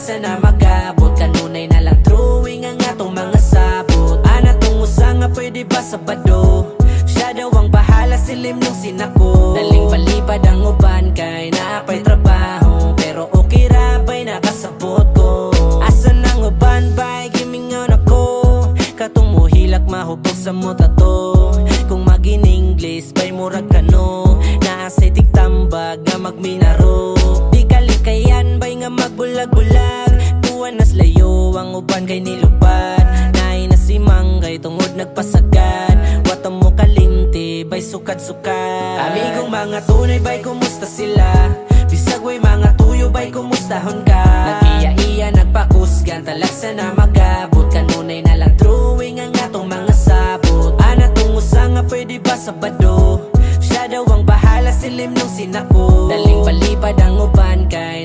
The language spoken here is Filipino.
talagsa na magabot. Kanunay na lang drawing ang atong mga sabot. Ana tong usa nga pwede ba Sabado? Siya daw ang bahala, silim nung sinako. Daling palipad ang uban kay naapay trabaho. Pero okay ra ba'y nakasabot ko. Asan ang uban ba'y gimingon ako. Katong muhilak mahubog sa muta to. Kung mag-in-English ba'y murag kano. Naasay tigtambag nga magminaro. Di kalikayan ba'y nga magbulag-bulag. Tuwan nas layo ang uban kay nilubad. Naay na si Manggay tungod nagpasagad. Wata mo kalimti ba'y sukat-sukat. Amigong mga tunay ba'y kumusta sila. Bisag way mga tuyo ba'y kumustahon ka. Nag-iya-iya nagpakusgan talagsa na magabot. Kanunay na lang drawing ang atong mga sabot. Ana tong usa nga pwede ba Sabado? Siya daw ang bahala, silim nung sinako. Daling palipad ang uban kay